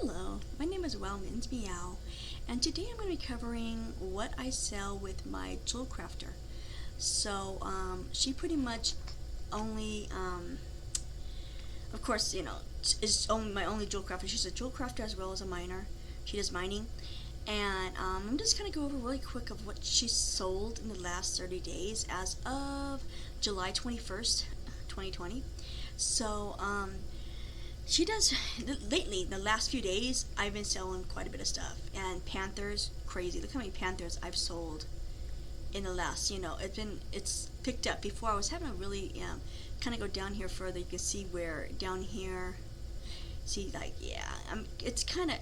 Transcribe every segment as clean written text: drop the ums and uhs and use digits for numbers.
Hello, my name is Wowmins Meow, and today I'm going to be covering what I sell with my Jewelcrafter. She pretty much only, of course, is only my only Jewelcrafter. She's a Jewelcrafter as well as a miner. She does mining, and I'm just going to go over really quick of what she sold in the last 30 days as of July 21st, 2020. So, she does lately. The last few days, I've been selling quite a bit of stuff, and panthers, crazy. Look how many panthers I've sold in the last. It's picked up. Before I was having a really kind of go down here further. You can see where down here. See, it's kind of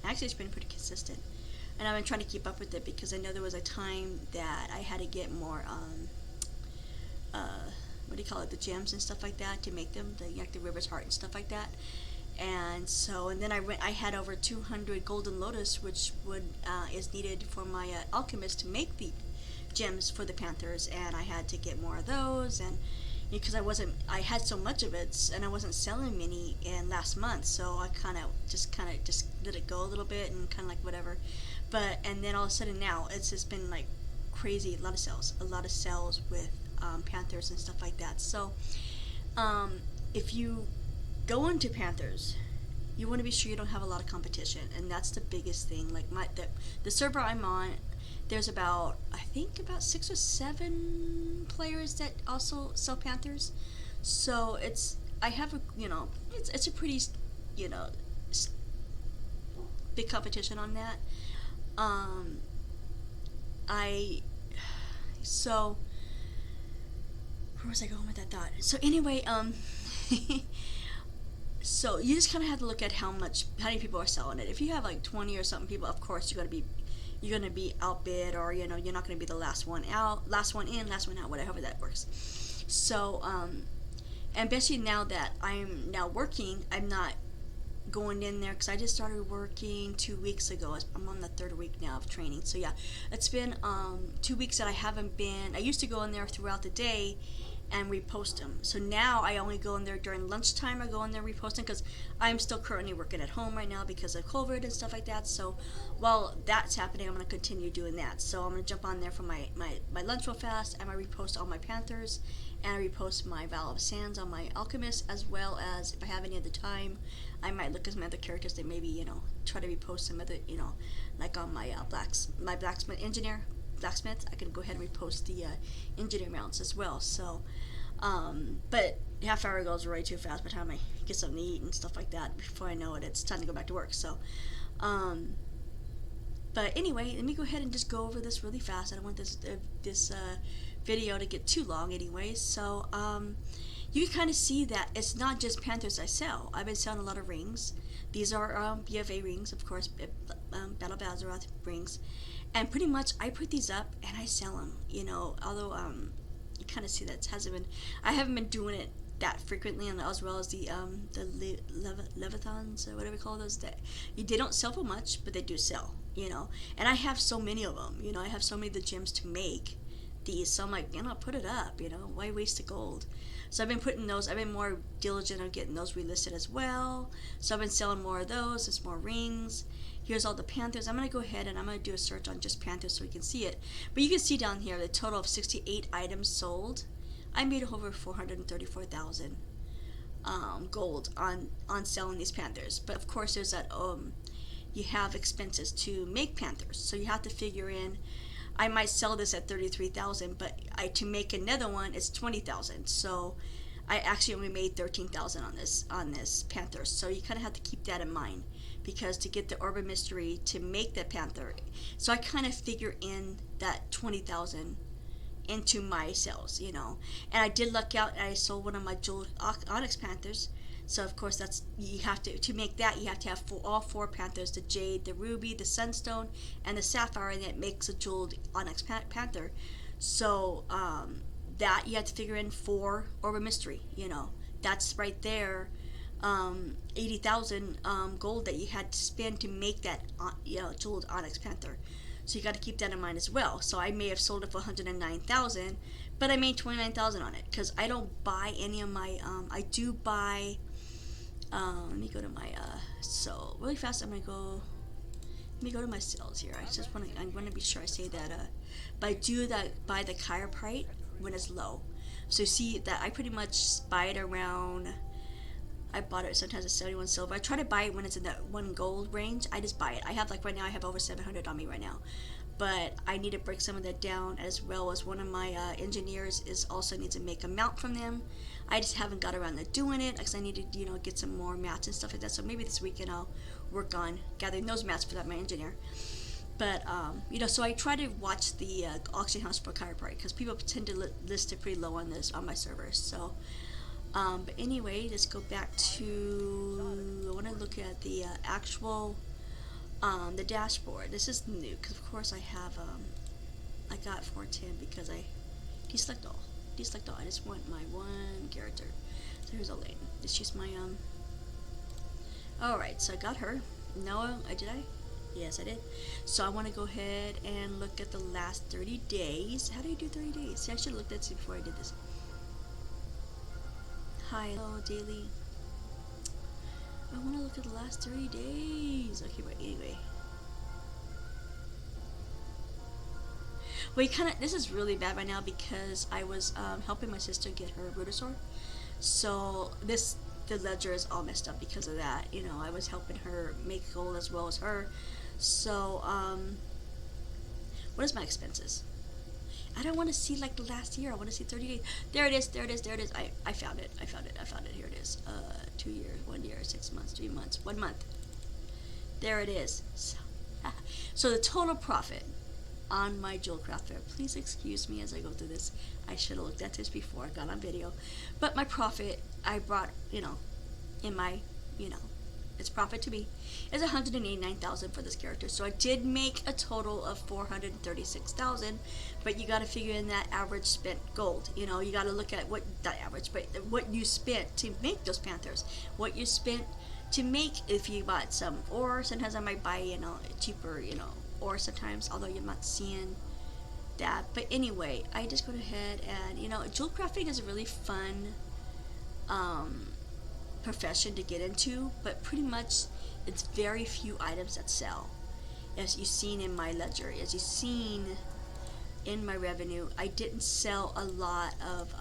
actually it's been pretty consistent, and I've been trying to keep up with it because I know there was a time that I had to get more what do you call it, the gems and stuff like that to make them, the river's heart and stuff like that. And then I had over 200 golden lotus, which is needed for my alchemist to make the gems for the panthers, and I had to get more of those, and because I had so much of it, and I wasn't selling many in last month, so I kind of just let it go a little bit and kind of like whatever. And then all of a sudden now it's just been like crazy, a lot of sales with panthers and stuff like that. So if you go into panthers, you want to be sure you don't have a lot of competition, and that's the biggest thing. Like the server I'm on, there's about 6 or 7 players that also sell panthers. So it's a pretty big competition on that. Where was I going with that thought? So anyway, so you just kind of have to look at how many people are selling it. If you have like 20 or something people, of course you're gonna be outbid, or you're not gonna be the last one out, last one in, last one out, whatever that works. So and especially now that I'm now working, I'm not going in there because I just started working 2 weeks ago. I'm on the 3rd week now of training. So yeah, it's been 2 weeks that I haven't been. I used to go in there throughout the day and repost them. So now I only go in there during lunchtime. I go in there reposting because I'm still currently working at home right now because of COVID and stuff like that. So while that's happening, I'm going to continue doing that. So I'm going to jump on there for my lunch real fast, and I repost all my panthers, and I repost my Val of Sands on my alchemist, as well as if I have any other time, I might look at some other characters that maybe try to repost some other like on my blacksmith engineer. Blacksmith, I can go ahead and repost the engineer mounts as well. So, but half hour goes way too fast by the time I get something to eat and stuff like that. Before I know it, it's time to go back to work. So, but anyway, let me go ahead and just go over this really fast. I don't want this video to get too long anyway. So, you can kind of see that it's not just panthers I sell. I've been selling a lot of rings. These are BFA rings, of course, Battle of Azeroth rings. And pretty much I put these up and I sell them, although you kind of see that I haven't been doing it that frequently, and as well as the Leviathans, or whatever you call those, that they don't sell for much, but they do sell, and I have so many of them, I have so many of the gems to make these, so I'm like, put it up, why waste the gold? So I've been more diligent on getting those relisted as well. So I've been selling more of those. There's more rings. Here's all the panthers. I'm going to go ahead and I'm going to do a search on just panthers so you can see it. But you can see down here the total of 68 items sold. I made over 434,000 gold on selling these panthers. But of course there's that you have expenses to make panthers. So you have to figure in, I might sell this at 33,000, but to make another one it's 20,000. So I actually only made 13,000 on this panther. So you kind of have to keep that in mind, because to get the Orb of Mystery to make the panther, so I kind of figure in that 20,000 into my sales, And I did luck out and I sold one of my jeweled onyx panthers. So of course you have to make that, you have to have all 4 panthers: the jade, the ruby, the sunstone, and the sapphire, and it makes a jeweled onyx panther. So that you have to figure in 4 Orb of Mystery. That's right there. 80,000 gold that you had to spend to make that jeweled onyx panther. So you got to keep that in mind as well. So I may have sold it for 109,000, but I made 29,000 on it because I don't buy any of my. I do buy Let me go to my so really fast. Let me go to my sales here. I'm gonna be sure I say that but I do that buy the chiroprite when it's low. So you see that I pretty much buy it around. I bought it sometimes at 71 silver. I try to buy it when it's in that 1 gold range. I just buy it. I have like right now I have over 700 on me right now, but I need to break some of that down, as well as one of my engineers is also needs to make a mount from them. I just haven't got around to doing it because I need to get some more mats and stuff like that. So maybe this weekend I'll work on gathering those mats for that my engineer. But so I try to watch the auction house for chiroprite because people tend to list it pretty low on my servers. So. But anyway, let's go back to, I want to look at the actual, the dashboard. This is new, because of course I have, I got 410 because I deselect all. I just want my one character. So here's Elaine. Just use my, alright, so I got her. Noah, did I? Yes, I did. So I want to go ahead and look at the last 30 days. How do you do 30 days? See, I should have looked at this before I did this. Hi, hello, daily. I want to look at the last 30 days. Okay, but anyway. Well, this is really bad right now because I was helping my sister get her Rutasaur. So the ledger is all messed up because of that. I was helping her make gold as well as her. So, what is my expenses? I don't want to see like the last year. I want to see 30 days. There it is. I found it. Here it is. 2 years, 1 year, 6 months, 3 months, 1 month. There it is. So the total profit on my Jewelcrafting. Please excuse me as I go through this. I should have looked at this before I got on video. But my profit, I brought, in my, it's profit to me, is 189,000 for this character. So I did make a total of 436,000, but you got to figure in that average spent gold. You got to look at not average, but what you spent to make those panthers, what you spent to make if you bought some, or sometimes I might buy cheaper or sometimes, although you're not seeing that. But anyway, I just go ahead and Jewelcrafting is a really fun profession to get into, but pretty much it's very few items that sell. As you've seen in my ledger, as you've seen in my revenue, I didn't sell a lot of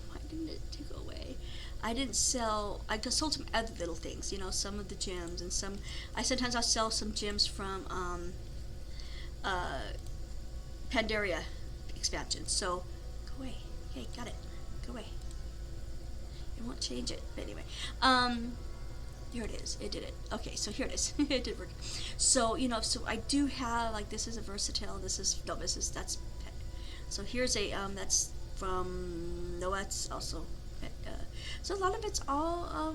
why didn't it go away? I just sold some other little things, some of the gems, and sometimes I'll sell some gems from Pandaria expansion. So go away. Okay, got it. Go away. It won't change it. But anyway, here it is. It did it. Okay, so here it is. It did work. So so I do have this is a versatile. That's pet. So here's a that's from that's also pet. So a lot of it's all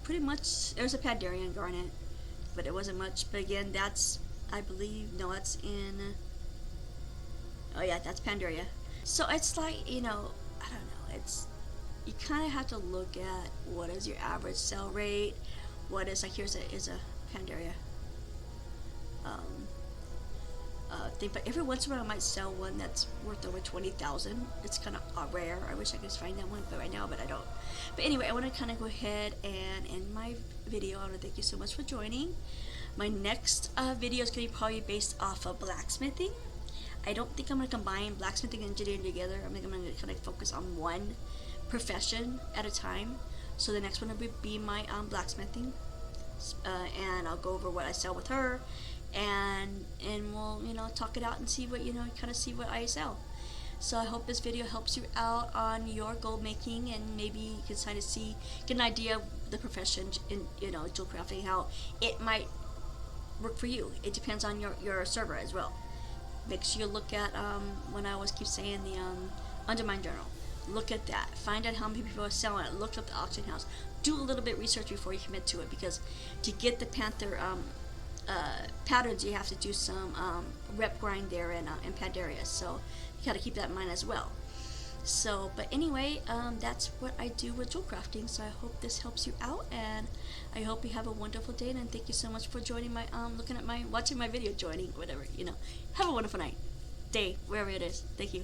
pretty much. There's a Pandarian garnet, but it wasn't much. But again, that's I believe that's in. Oh yeah, that's Pandaria. So it's like I don't know. It's you kind of have to look at what is your average sell rate. What is here's a Pandaria thing, but every once in a while I might sell one that's worth over 20,000. It's kind of rare. I wish I could find that one, but right now, I don't. But anyway, I want to kind of go ahead and end my video. I want to thank you so much for joining. My next video is going to be probably based off of blacksmithing. I don't think I'm going to combine blacksmithing and engineering together. I think I'm going to kind of focus on one profession at a time. So the next one will be my blacksmithing, and I'll go over what I sell with her, and we'll talk it out and see what kind of see what I sell. So I hope this video helps you out on your gold making, and maybe you can kind of get an idea of the profession in Jewelcrafting, how it might work for you. It depends on your server as well. Make sure you look at when I always keep saying the Undermine Journal. Look at that. Find out how many people are selling it. Look up the auction house. Do a little bit of research before you commit to it, because to get the panther patterns, you have to do some rep grind there in Pandaria. So you got to keep that in mind as well. So, but anyway, that's what I do with Jewelcrafting. So I hope this helps you out, and I hope you have a wonderful day. And thank you so much for joining my watching my video, whatever. Have a wonderful night, day, wherever it is. Thank you.